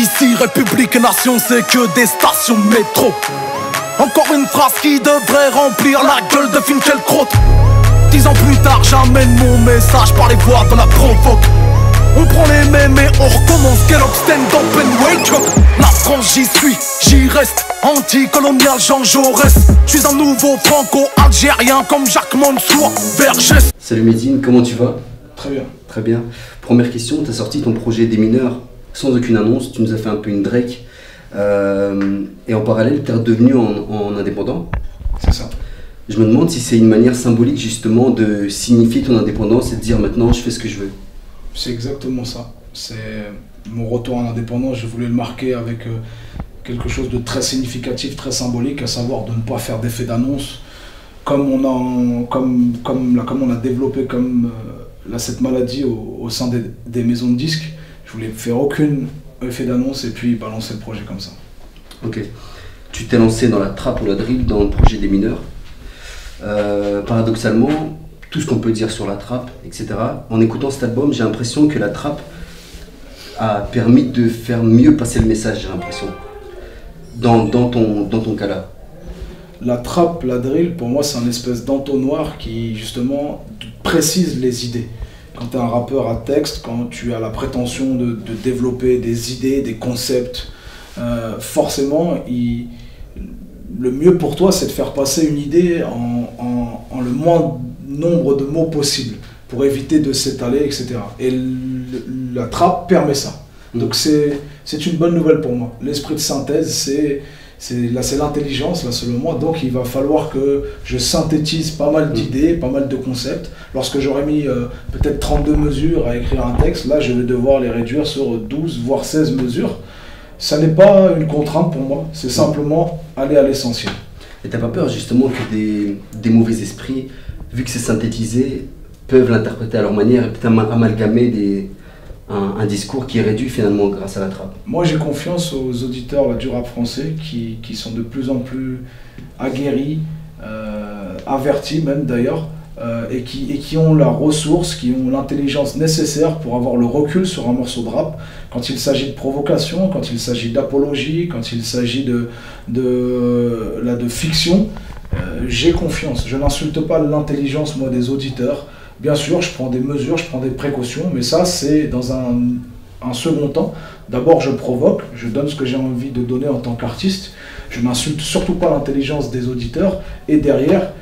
Ici, République et Nation, c'est que des stations de métro. Encore une phrase qui devrait remplir la gueule de Finkielkraut. 10 ans plus tard, j'amène mon message par les voix de la provoque. On prend les mêmes et on recommence. Get up, stand up and wake up. La France, j'y suis, j'y reste. Anticolonial, Jean Jaurès. Je suis un nouveau franco-algérien comme Jacques Mansour, Vergès. Salut Medine, comment tu vas? Très bien. Très bien. Première question, tu as sorti ton projet des mineurs sans aucune annonce, tu nous as fait un peu une Drake. Et en parallèle, tu es redevenu en indépendant. C'est ça. Je me demande si c'est une manière symbolique justement de signifier ton indépendance et de dire maintenant je fais ce que je veux. C'est exactement ça. C'est mon retour en indépendance, je voulais le marquer avec quelque chose de très significatif, très symbolique, à savoir de ne pas faire d'effet d'annonce, comme on a développé cette maladie au sein des maisons de disques. Je voulais faire aucun effet d'annonce et puis balancer le projet comme ça. Ok. Tu t'es lancé dans la trap ou la drill dans le projet des mineurs. Paradoxalement, tout ce qu'on peut dire sur la trap, etc. En écoutant cet album, j'ai l'impression que la trap a permis de faire mieux passer le message, j'ai l'impression. Dans ton cas-là. La trap, la drill, pour moi, c'est un espèce d'entonnoir qui, justement, précise les idées. Quand tu es un rappeur à texte, quand tu as la prétention de développer des idées, des concepts, forcément, le mieux pour toi, c'est de faire passer une idée en le moins nombre de mots possible, pour éviter de s'étaler, etc. Et la trap permet ça. Donc c'est une bonne nouvelle pour moi. L'esprit de synthèse, c'est l'intelligence, là selon moi, donc il va falloir que je synthétise pas mal d'idées, pas mal de concepts. Lorsque j'aurais mis peut-être 32 mesures à écrire un texte, là je vais devoir les réduire sur 12 voire 16 mesures. Ça n'est pas une contrainte pour moi, c'est simplement aller à l'essentiel. Et t'as pas peur justement que des mauvais esprits, vu que c'est synthétisé, peuvent l'interpréter à leur manière et peut-être amalgamer un discours qui est réduit finalement grâce à la trappe? Moi j'ai confiance aux auditeurs là, du rap français qui sont de plus en plus aguerris, avertis même d'ailleurs, et qui ont la ressource, qui ont l'intelligence nécessaire pour avoir le recul sur un morceau de rap quand il s'agit de provocation, quand il s'agit d'apologie, quand il s'agit de fiction. J'ai confiance, je n'insulte pas l'intelligence moi des auditeurs. Bien sûr, je prends des mesures, je prends des précautions, mais ça, c'est dans un second temps. D'abord, je provoque, je donne ce que j'ai envie de donner en tant qu'artiste. Je n'insulte surtout pas l'intelligence des auditeurs. Et derrière,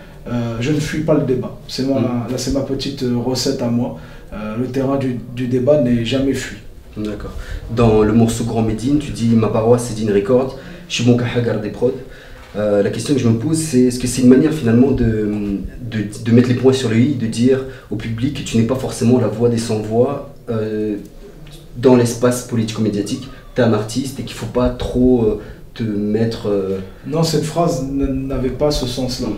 je ne fuis pas le débat. Là, c'est ma petite recette à moi. Le terrain du débat n'est jamais fui. D'accord. Dans le morceau Grand Medine, tu dis « Ma paroisse, c'est Dine Record, je suis bon qu'à garder prod ». La question que je me pose, c'est est-ce que c'est une manière finalement de mettre les points sur le i, de dire au public que tu n'es pas forcément la voix des sans-voix dans l'espace politico-médiatique, tu es un artiste et qu'il ne faut pas trop te mettre... Non, cette phrase n'avait pas ce sens-là.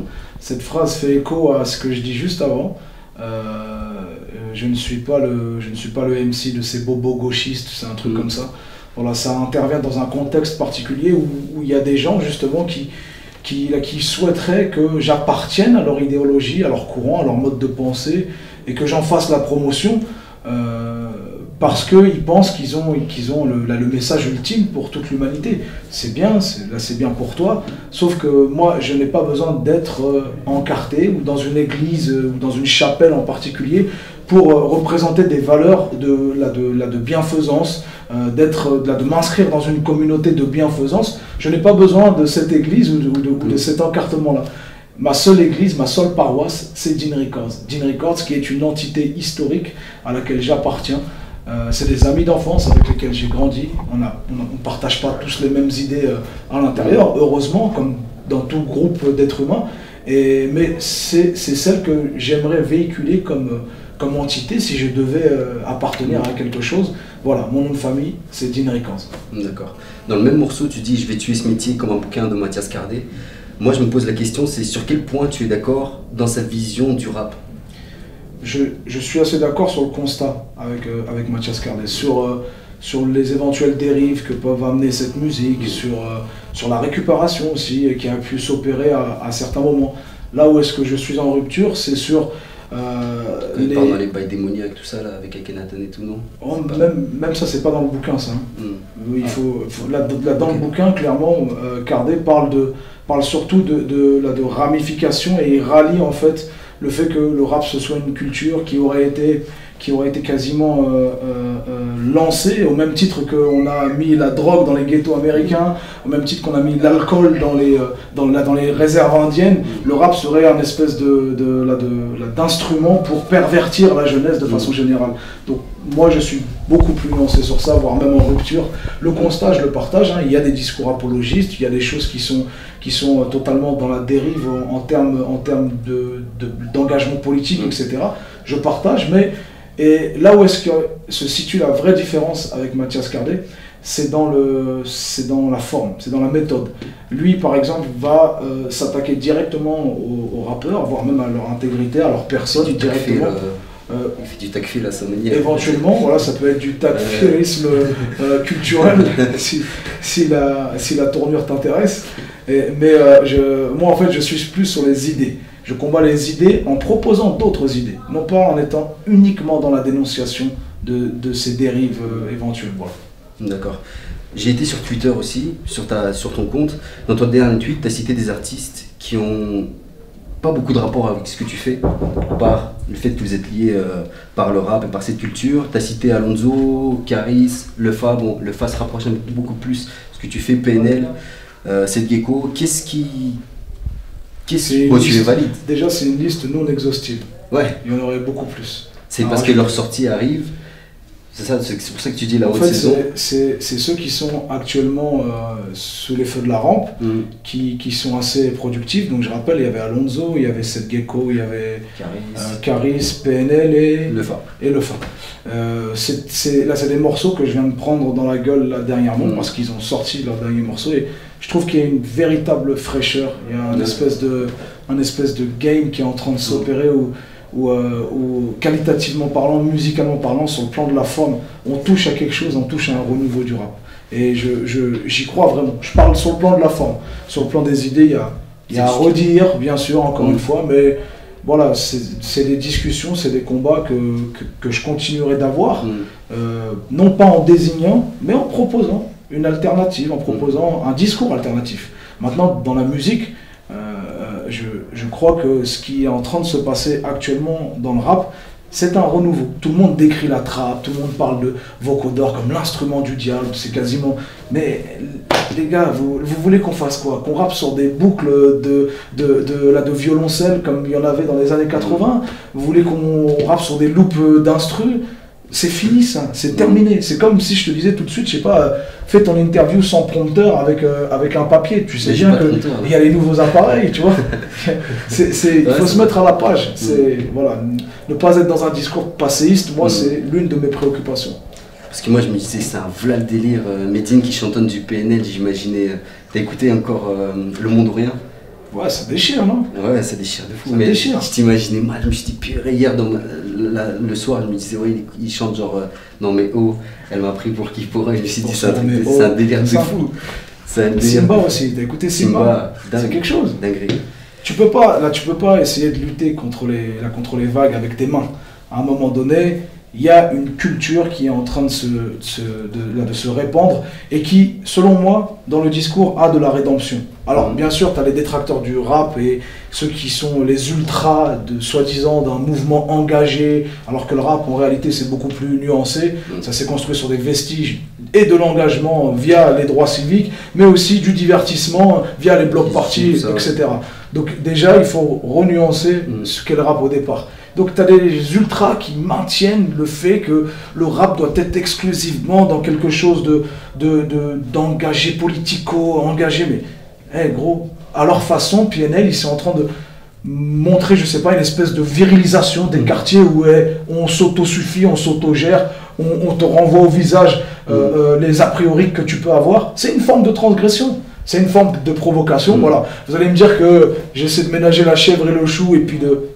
Cette phrase fait écho à ce que je dis juste avant. Je ne suis pas le MC de ces bobos gauchistes, c'est un truc comme ça. Voilà, ça intervient dans un contexte particulier où il y a des gens justement qui souhaiteraient que j'appartienne à leur idéologie, à leur courant, à leur mode de pensée et que j'en fasse la promotion parce qu'ils pensent qu'ils ont le message ultime pour toute l'humanité. C'est bien, c'est bien pour toi, sauf que moi je n'ai pas besoin d'être encarté ou dans une église ou dans une chapelle en particulier pour représenter des valeurs de bienfaisance, de m'inscrire dans une communauté de bienfaisance. Je n'ai pas besoin de cette église ou de cet encartement-là. Ma seule église, ma seule paroisse, c'est Dine Records. Dine Records qui est une entité historique à laquelle j'appartiens. C'est des amis d'enfance avec lesquels j'ai grandi. On ne partage pas tous les mêmes idées à l'intérieur, heureusement, comme dans tout groupe d'êtres humains. Mais c'est celle que j'aimerais véhiculer comme entité si je devais appartenir à quelque chose. Voilà, mon nom de famille, c'est Dine Records. D'accord. Dans le même morceau, tu dis « Je vais tuer ce métier comme un bouquin de Mathias Cardé ». Moi, je me pose la question, c'est sur quel point tu es d'accord dans sa vision du rap? Je suis assez d'accord sur le constat avec Mathias Cardé, sur les éventuelles dérives que peuvent amener cette musique, sur la récupération aussi qui a pu s'opérer à certains moments. Là où est-ce que je suis en rupture, c'est sur Pendant les bails démoniaques, tout ça, là, avec Akhenaton et tout, non? Oh, même ça, c'est pas dans le bouquin, ça. Il là, dans le bouquin, clairement, Cardé parle surtout de ramification, et il rallie en fait le fait que le rap ce soit une culture qui aurait été quasiment lancée, au même titre qu'on a mis la drogue dans les ghettos américains, au même titre qu'on a mis l'alcool dans les réserves indiennes. Le rap serait un espèce d'instrument pour pervertir la jeunesse de façon générale. Donc moi je suis beaucoup plus nuancé sur ça, voire même en rupture. Le constat, je le partage, hein. Il y a des discours apologistes, il y a des choses qui sont totalement dans la dérive en termes d'engagement politique, etc. Je partage, et là où est-ce que se situe la vraie différence avec Mathias Cardé, c'est dans la forme, c'est dans la méthode. Lui, par exemple, va s'attaquer directement aux rappeurs, voire même à leur intégrité, à leur personne directement. Il fait du takfir à sa manière. Éventuellement, voilà, ça peut être du takfirisme culturel, si la tournure t'intéresse. Moi, en fait, je suis plus sur les idées. Je combats les idées en proposant d'autres idées, non pas en étant uniquement dans la dénonciation de ces dérives éventuelles. Voilà. D'accord. J'ai été sur Twitter aussi, sur ton compte. Dans ton dernier tweet, tu as cité des artistes qui ont pas beaucoup de rapport avec ce que tu fais, par le fait que vous êtes liés par le rap et par cette culture. Tu as cité Alonso, Caris, Lefa. Bon, Lefa se rapproche beaucoup plus de ce que tu fais, PNL, Seth Gecko. Tu les valides? Déjà, c'est une liste non exhaustive. Ouais. Il y en aurait beaucoup plus. C'est parce que leur sortie arrive. C'est pour ça que tu dis la haute saison. C'est ceux qui sont actuellement sous les feux de la rampe, qui sont assez productifs. Donc je rappelle, il y avait Alonso, il y avait Seth Gecko, il y avait Caris, PNL et Lefa. Là, c'est des morceaux que je viens de prendre dans la gueule là, dernièrement, parce qu'ils ont sorti leur dernier morceau. Et je trouve qu'il y a une véritable fraîcheur. Il y a un espèce de game qui est en train de s'opérer où qualitativement parlant, musicalement parlant, sur le plan de la forme, on touche à quelque chose, on touche à un renouveau du rap. Et j'y crois vraiment. Je parle sur le plan de la forme. Sur le plan des idées, il y a à redire, bien sûr, encore une fois, mais voilà, c'est des discussions, c'est des combats que je continuerai d'avoir, non pas en désignant, mais en proposant une alternative, en proposant un discours alternatif. Maintenant, dans la musique, je crois que ce qui est en train de se passer actuellement dans le rap, c'est un renouveau. Tout le monde décrit la trappe, tout le monde parle de vocodeur comme l'instrument du diable, c'est quasiment... Mais les gars, vous voulez qu'on fasse quoi? Qu'on rappe sur des boucles de violoncelle comme il y en avait dans les années 80? Vous voulez qu'on rappe sur des loupes d'instru? C'est fini ça, c'est terminé. C'est comme si je te disais tout de suite, je sais pas, fais ton interview sans prompteur avec un papier. Tu sais bien qu'il y a les nouveaux appareils, tu vois. Il faut se mettre à la page. Voilà, ne pas être dans un discours passéiste, moi c'est l'une de mes préoccupations. Parce que moi je me disais, c'est un vrai délire. Medine qui chantonne du PNL, j'imaginais. T'as écouté encore Le Monde ou Rien? Ouais, ça déchire, non? Ouais, ça déchire de fou. Ça déchire. Je t'imaginais mal, je me suis dit, purée, hier, le soir, je me disais, ouais, il chante genre, non mais oh, elle m'a pris pour qui pourrait. Je me suis dit, c'est un délire de fou. Simba aussi, t'as écouté Simba? C'est quelque chose. Dinguerie. Tu peux pas essayer de lutter contre les vagues avec tes mains. À un moment donné, il y a une culture qui est en train de se répandre et qui, selon moi, dans le discours, a de la rédemption. Alors, bien sûr, tu as les détracteurs du rap et ceux qui sont les ultras, soi-disant, d'un mouvement engagé, alors que le rap, en réalité, c'est beaucoup plus nuancé. Ça s'est construit sur des vestiges et de l'engagement via les droits civiques, mais aussi du divertissement via les blocs parties, etc. Donc, déjà, il faut renuancer ce qu'est le rap au départ. Donc tu as des ultras qui maintiennent le fait que le rap doit être exclusivement dans quelque chose d'engagé, politico-engagé. Mais gros, à leur façon, PNL, ils sont en train de montrer, je sais pas, une espèce de virilisation des quartiers où on s'autosuffit, on s'autogère, on te renvoie au visage les a priori que tu peux avoir. C'est une forme de transgression. C'est une forme de provocation, voilà. Vous allez me dire que j'essaie de ménager la chèvre et le chou,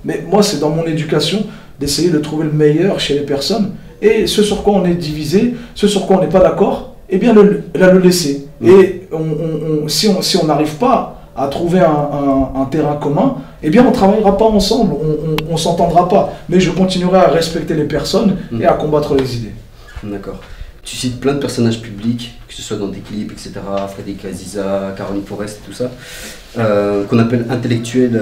mais moi c'est dans mon éducation d'essayer de trouver le meilleur chez les personnes, et ce sur quoi on est divisé, ce sur quoi on n'est pas d'accord, eh bien le laisser. Et si on n'arrive pas à trouver un terrain commun, eh bien on ne travaillera pas ensemble, on ne s'entendra pas. Mais je continuerai à respecter les personnes et à combattre les idées. D'accord. Tu cites plein de personnages publics, que ce soit dans des clips, etc., Frédéric Aziza, Caroline Forest, tout ça, qu'on appelle intellectuels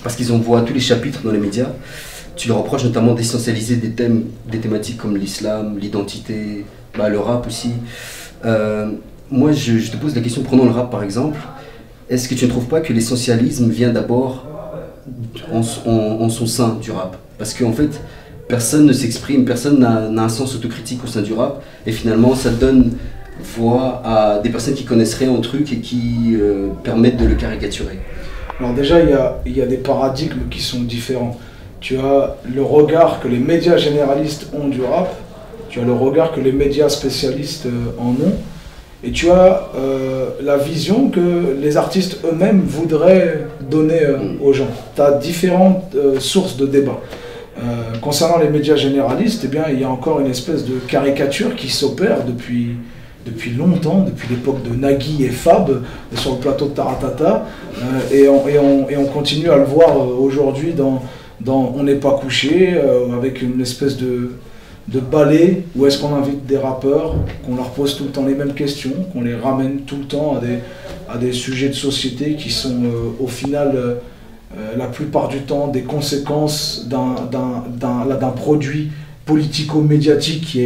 parce qu'ils envoient tous les chapitres dans les médias. Tu leur reproches notamment d'essentialiser des thématiques comme l'islam, l'identité, le rap aussi. Moi, je te pose la question, prenons le rap par exemple. Est-ce que tu ne trouves pas que l'essentialisme vient d'abord en son sein du rap? Parce qu'en fait, personne ne s'exprime, personne n'a un sens autocritique au sein du rap, et finalement ça donne voix à des personnes qui connaissent rien au truc et qui permettent de le caricaturer. Alors déjà, il y a des paradigmes qui sont différents. Tu as le regard que les médias généralistes ont du rap, tu as le regard que les médias spécialistes en ont, et tu as la vision que les artistes eux-mêmes voudraient donner aux gens. Tu as différentes sources de débat. Concernant les médias généralistes, eh bien, il y a encore une espèce de caricature qui s'opère depuis longtemps, depuis l'époque de Nagui et Fab sur le plateau de Taratata, et on continue à le voir aujourd'hui dans On n'est pas couché, avec une espèce de balai où est-ce qu'on invite des rappeurs, qu'on leur pose tout le temps les mêmes questions, qu'on les ramène tout le temps à des sujets de société qui sont au final la plupart du temps des conséquences d'un produit politico-médiatique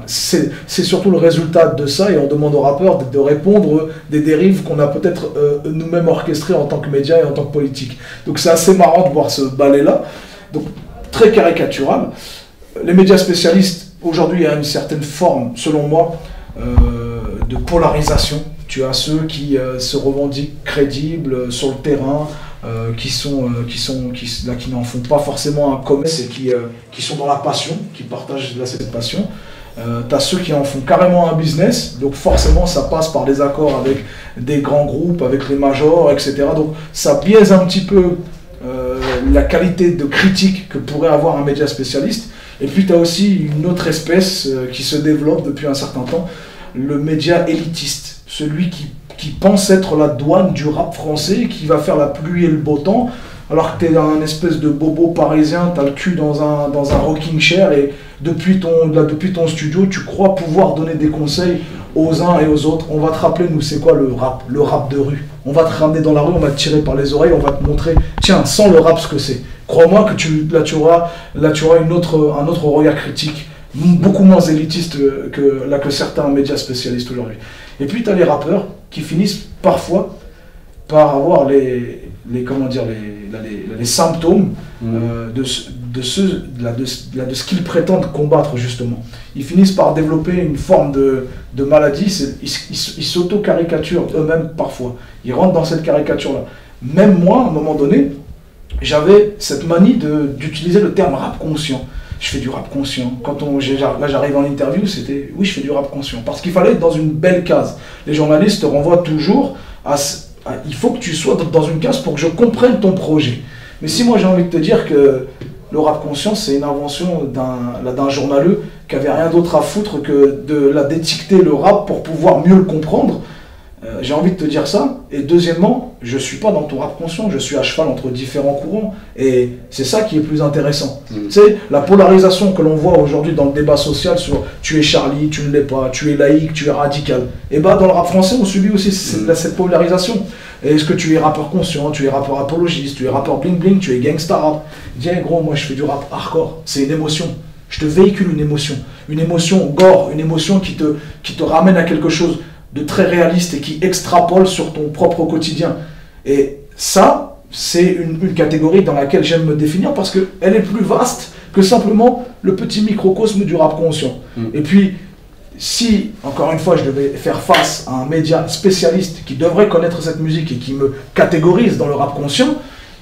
c'est surtout le résultat de ça, et on demande aux rappeurs de répondre des dérives qu'on a peut-être nous-mêmes orchestrées en tant que médias et en tant que politique. Donc c'est assez marrant de voir ce balai-là, donc très caricatural. Les médias spécialistes, aujourd'hui, il y a une certaine forme, selon moi, de polarisation. Tu as ceux qui se revendiquent crédibles sur le terrain, qui n'en font pas forcément un commerce et qui sont dans la passion, qui partagent cette passion. Tu as ceux qui en font carrément un business, donc forcément ça passe par des accords avec des grands groupes, avec les majors, etc. Donc ça biaise un petit peu la qualité de critique que pourrait avoir un média spécialiste. Et puis tu as aussi une autre espèce qui se développe depuis un certain temps, le média élitiste, celui qui pense être la douane du rap français, qui va faire la pluie et le beau temps, alors que tu es un espèce de bobo parisien, tu as le cul dans un rocking chair, et depuis ton studio, tu crois pouvoir donner des conseils aux uns et aux autres. On va te rappeler, nous, c'est quoi le rap de rue. On va te ramener dans la rue, on va te tirer par les oreilles, on va te montrer, tiens, sans le rap, ce que c'est. Crois-moi que là tu auras un autre regard critique, beaucoup moins élitiste que certains médias spécialistes aujourd'hui. Et puis tu as les rappeurs qui finissent parfois par avoir les symptômes de ce qu'ils prétendent combattre, justement. Ils finissent par développer une forme de maladie, ils s'auto-caricaturent eux-mêmes parfois. Ils rentrent dans cette caricature-là. Même moi, à un moment donné, j'avais cette manie d'utiliser le terme rap conscient. Je fais du rap conscient. Là j'arrive en interview, c'était oui, je fais du rap conscient. Parce qu'il fallait être dans une belle case. Les journalistes te renvoient toujours il faut que tu sois dans une case pour que je comprenne ton projet. Mais si moi j'ai envie de te dire que le rap conscient, c'est une invention d'un journaleux qui avait rien d'autre à foutre que d'étiqueter le rap pour pouvoir mieux le comprendre, j'ai envie de te dire ça. Et deuxièmement, je suis pas dans ton rap conscient, je suis à cheval entre différents courants, et c'est ça qui est plus intéressant. Tu sais, la polarisation que l'on voit aujourd'hui dans le débat social sur tu es Charlie, tu ne l'es pas, tu es laïque, tu es radical, et bah dans le rap français on subit aussi cette polarisation. Est-ce que tu es rappeur conscient, tu es rappeur apologiste, tu es rappeur bling bling, tu es gangsta rap? Dis gros, moi je fais du rap hardcore, c'est une émotion. Je te véhicule une émotion gore, une émotion qui te ramène à quelque chose de très réaliste et qui extrapole sur ton propre quotidien. Et ça, c'est une catégorie dans laquelle j'aime me définir parce qu'elle est plus vaste que simplement le petit microcosme du rap conscient. Et puis, si, encore une fois, je devais faire face à un média spécialiste qui devrait connaître cette musique et qui me catégorise dans le rap conscient,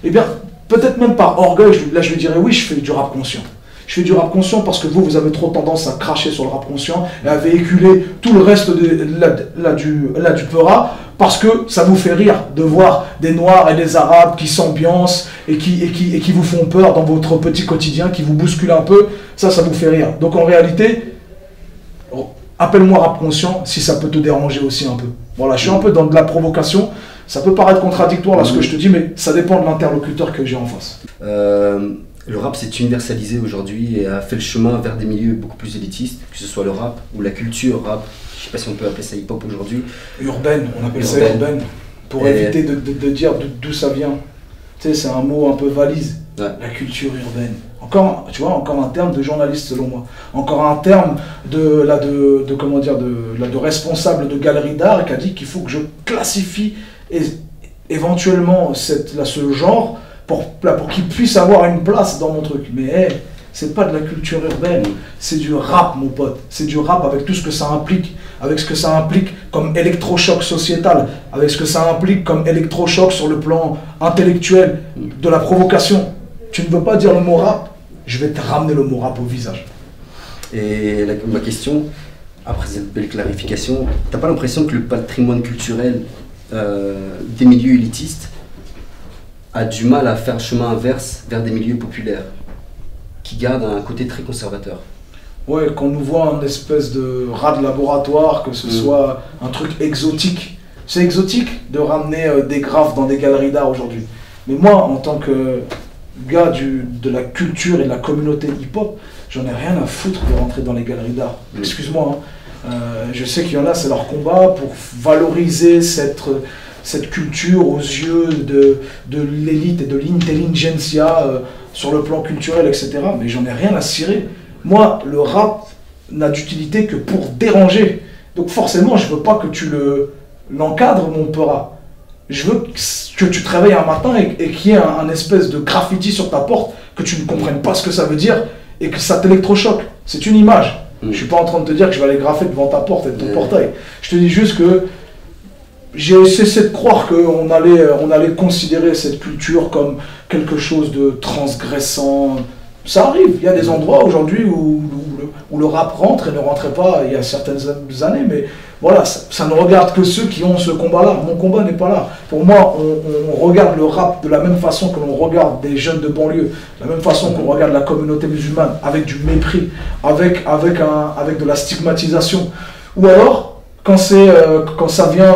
eh bien, peut-être même par orgueil, là je lui dirais oui, je fais du rap conscient. Je fais du rap conscient parce que vous avez trop tendance à cracher sur le rap conscient et à véhiculer tout le reste du peura parce que ça vous fait rire de voir des Noirs et des Arabes qui s'ambiancent et qui vous font peur dans votre petit quotidien, qui vous bousculent un peu. Ça vous fait rire. Donc en réalité, appelle-moi rap conscient si ça peut te déranger aussi un peu. Voilà, je suis un peu dans de la provocation, Ça peut paraître contradictoire là ce que je te dis, mais ça dépend de l'interlocuteur que j'ai en face. Le rap s'est universalisé aujourd'hui et a fait le chemin vers des milieux beaucoup plus élitistes, que ce soit le rap ou la culture rap. Je sais pas si on peut appeler ça hip-hop aujourd'hui. Urbaine, on appelle ça urbaine. Pour éviter de dire d'où ça vient. Tu sais, c'est un mot un peu valise. Ouais. La culture urbaine. Encore, tu vois, encore un terme de journaliste selon moi. Encore un terme de responsable de galerie d'art qui a dit qu'il faut que je classifie éventuellement ce genre pour qu'il puisse avoir une place dans mon truc. Mais c'est pas de la culture urbaine, c'est du rap mon pote. C'est du rap avec tout ce que ça implique, avec ce que ça implique comme électrochoc sociétal, avec ce que ça implique comme électrochoc sur le plan intellectuel, de la provocation. Tu ne veux pas dire le mot rap, je vais te ramener le mot rap au visage. Et ma question, après cette belle clarification, t'as pas l'impression que le patrimoine culturel des milieux élitistes a du mal à faire chemin inverse vers des milieux populaires qui gardent un côté très conservateur? Ouais, qu'on nous voit un espèce de rat de laboratoire, que ce soit un truc exotique. C'est exotique de ramener des graphes dans des galeries d'art aujourd'hui. Mais moi, en tant que gars de la culture et de la communauté hip-hop, j'en ai rien à foutre de rentrer dans les galeries d'art. Excuse-moi, hein. Je sais qu'il y en a, c'est leur combat pour valoriser cette culture aux yeux de l'élite et de l'intelligentsia sur le plan culturel, etc. Mais j'en ai rien à cirer. Moi, le rap n'a d'utilité que pour déranger. Donc forcément, je veux pas que tu l'encadres, mon peura. Je veux que tu te réveilles un matin et qu'il y ait un espèce de graffiti sur ta porte, que tu ne comprennes pas ce que ça veut dire et que ça t'électrochoque. C'est une image. Je ne suis pas en train de te dire que je vais aller graffer devant ta porte et ton portail. Je te dis juste que j'ai cessé de croire qu'on allait considérer cette culture comme quelque chose de transgressant. Ça arrive, il y a des endroits aujourd'hui où le rap rentre et ne rentrait pas il y a certaines années, mais voilà, ça ne regarde que ceux qui ont ce combat-là. Mon combat n'est pas là. Pour moi, on regarde le rap de la même façon que l'on regarde des jeunes de banlieue, de la même façon qu'on regarde la communauté musulmane, avec du mépris, avec de la stigmatisation. Ou alors, quand ça vient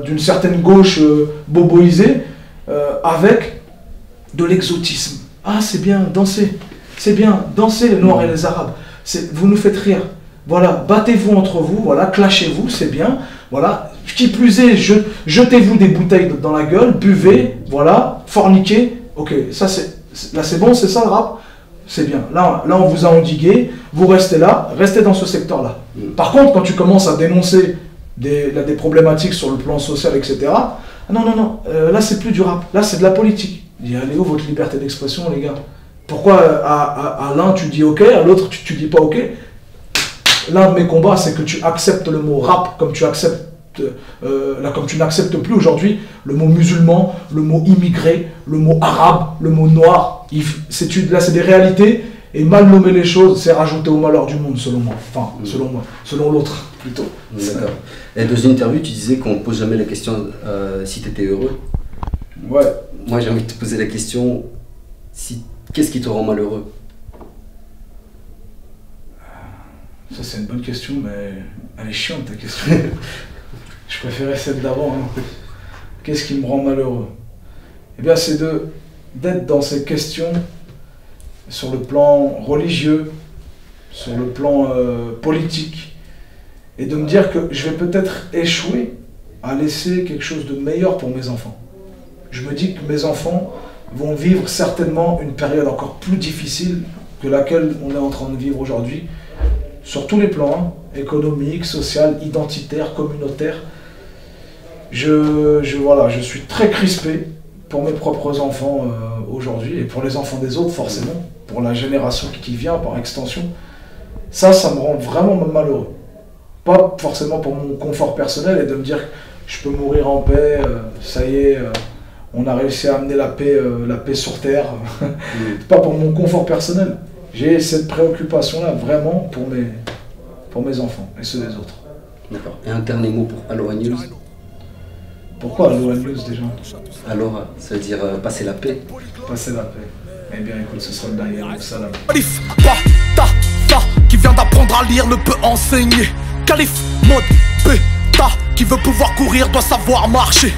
d'une certaine gauche boboisée, avec de l'exotisme. Ah, c'est bien, dansez. C'est bien, dansez les Noirs et les Arabes. Vous nous faites rire. Voilà, battez-vous entre vous, voilà, clashez-vous, c'est bien. Voilà, qui plus est, jetez-vous des bouteilles dans la gueule, buvez, voilà, forniquez. Ok, là c'est bon, c'est ça le rap? C'est bien. Là, on vous a endigué, vous restez là, restez dans ce secteur-là. Par contre, quand tu commences à dénoncer des problématiques sur le plan social, etc., non, là c'est plus du rap, là c'est de la politique. Il dit, allez où votre liberté d'expression, les gars? Pourquoi à l'un tu dis ok, à l'autre tu dis pas ok? L'un de mes combats, c'est que tu acceptes le mot rap comme tu n'acceptes plus aujourd'hui le mot musulman, le mot immigré, le mot arabe, le mot noir. Là, c'est des réalités, et mal nommer les choses, c'est rajouter au malheur du monde, selon moi. Enfin, selon moi, selon l'autre, plutôt. D'accord. Et dans une interview, tu disais qu'on ne pose jamais la question si tu étais heureux. Ouais. Moi, j'ai envie de te poser la question, qu'est-ce qui te rend malheureux? Ça, c'est une bonne question, mais elle est chiante, ta question. Je préférais celle d'avant. Hein. Qu'est-ce qui me rend malheureux? Eh bien, c'est d'être dans ces questions sur le plan religieux, sur le plan politique, et de me dire que je vais peut-être échouer à laisser quelque chose de meilleur pour mes enfants. Je me dis que mes enfants vont vivre certainement une période encore plus difficile que laquelle on est en train de vivre aujourd'hui, sur tous les plans, hein, économique, social, identitaire, communautaire. Je suis très crispé pour mes propres enfants aujourd'hui, et pour les enfants des autres forcément, pour la génération qui vient par extension. Ça me rend vraiment malheureux. Pas forcément pour mon confort personnel et de me dire que je peux mourir en paix, ça y est, on a réussi à amener la paix sur Terre. Pas pour mon confort personnel. J'ai cette préoccupation-là vraiment pour mes enfants et ceux des autres. D'accord. Et un dernier mot pour Aloha News. Pourquoi Aloha News déjà? Aloha, ça veut dire passer la paix. Passer la paix. Eh bien écoute, ce sera le dernier mot. Salam. Khalif, qui vient d'apprendre à lire ne peut enseigner. Khalif, mode, qui veut pouvoir courir doit savoir marcher.